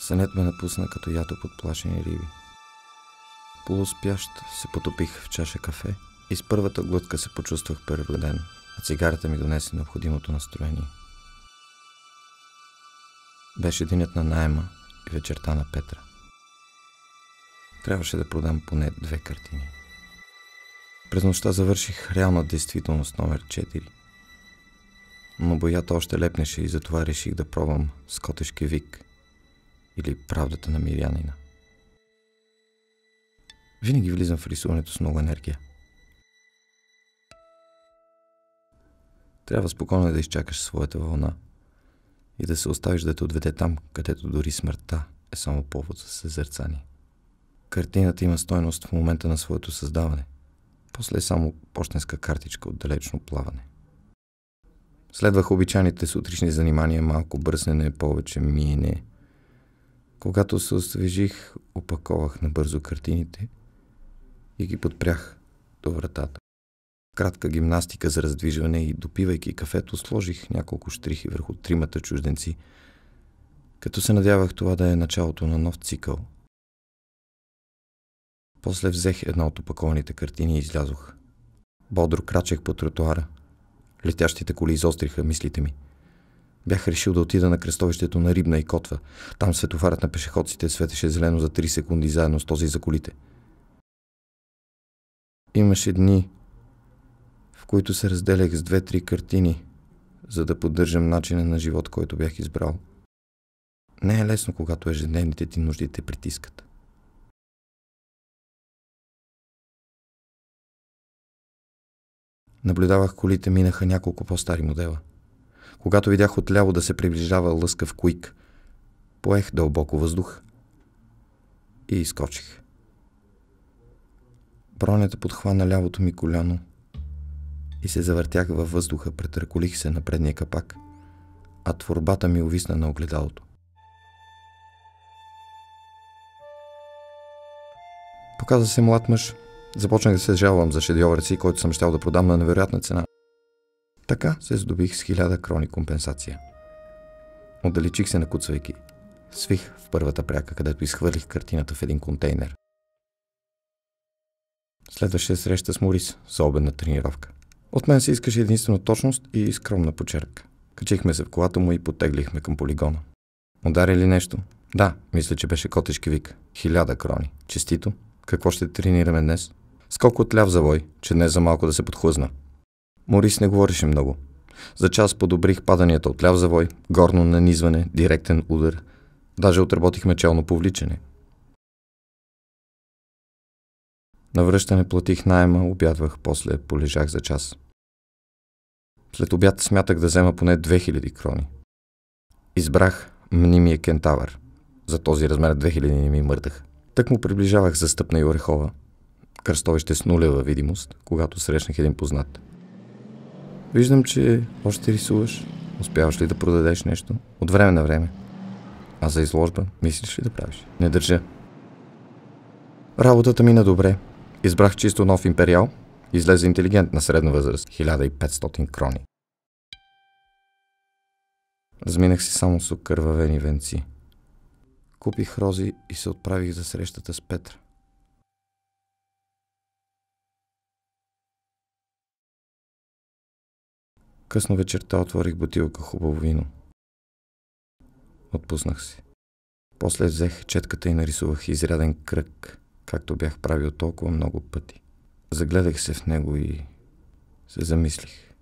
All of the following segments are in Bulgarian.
Сънят ме напусна като ято под плашени риби. Полуспящ се потопих в чаша кафе и с първата глътка се почувствах превъден, а цигарата ми донесе необходимото настроение. Беше денят на наема и вечерта на Петра. Трябваше да продам поне 2 картини. През нощта завърших реална действителност номер 4. Но боята още лепнеше и затова реших да пробвам Скотешки вик или Правдата на мирянина. Винаги влизам в рисуването с много енергия. Трябва спокойно да изчакаш своята вълна и да се оставиш да те отведе там, където дори смъртта е само повод за съзерцание. Картината има стойност в момента на своето създаване. После е само пощенска картичка от далечно плаване. Следвах обичайните сутрешни занимания, малко бръснене, повече миене. Когато се освежих, опаковах набързо картините и ги подпрях до вратата. Кратка гимнастика за раздвижване и, допивайки кафето, сложих няколко щрихи върху 3 чужденци, като се надявах това да е началото на нов цикъл. После взех една от опакованите картини и излязох. Бодро крачех по тротуара. Летящите коли изостриха мислите ми. Бях решил да отида на кръстовището на Рибна и Котва. Там светофарът на пешеходците светеше зелено за 3 секунди заедно с този за колите. Имаше дни, в които се разделях с 2-3 картини, за да поддържам начина на живот, който бях избрал. Не е лесно, когато ежедневните ти нужди те притискат. Наблюдавах колите, минаха няколко по-стари модела. Когато видях отляво да се приближава лъскав Куик, поех дълбоко въздух и изскочих. Бронята подхвана лявото ми коляно и се завъртях във въздуха, претърколих се на предния капак, а творбата ми увисна на огледалото. Показа се млад мъж. Започнах да се жалвам за шедьовъра си, който съм щял да продам на невероятна цена. Така се здобих с 1000 крони компенсация. Отдалечих се накуцвайки. Свих в първата пряка, където изхвърлих картината в един контейнер. Следваше среща с Морис за обедна тренировка. От мен се искаше единствено точност и скромна почерка. Качихме се в колата му и потеглихме към полигона. Удари ли нещо? Да, мисля, че беше Котешки вик. 1000 крони. Честито. Какво ще тренираме днес? Скок от ляв завой, че днес за малко да се подхлъзна. Морис не говореше много. За час подобрих паданията от ляв завой, горно нанизване, директен удар. Даже отработихме челно повличане. На връщане платих наема, обядвах, после полежах за час. След обяд смятах да взема поне 2000 крони. Избрах мнимия кентавър. За този размер 2000 не ми мърдах. Так му приближавах за Стъпна и Орехова, кръстовище с нулева видимост, когато срещнах един познат. Виждам, че още рисуваш. Успяваш ли да продадеш нещо? От време на време. А за изложба мислиш ли да правиш? Не държа. Работата мина добре. Избрах чисто нов империал. Излезе интелигент на средна възраст. 1500 крони. Разминах си само с окървавени венци. Купих рози и се отправих за срещата с Петра. Късно вечерта отворих бутилка хубаво вино. Отпуснах се. После взех четката и нарисувах изряден кръг, както бях правил толкова много пъти. Загледах се в него и се замислих.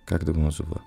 Как да го назова?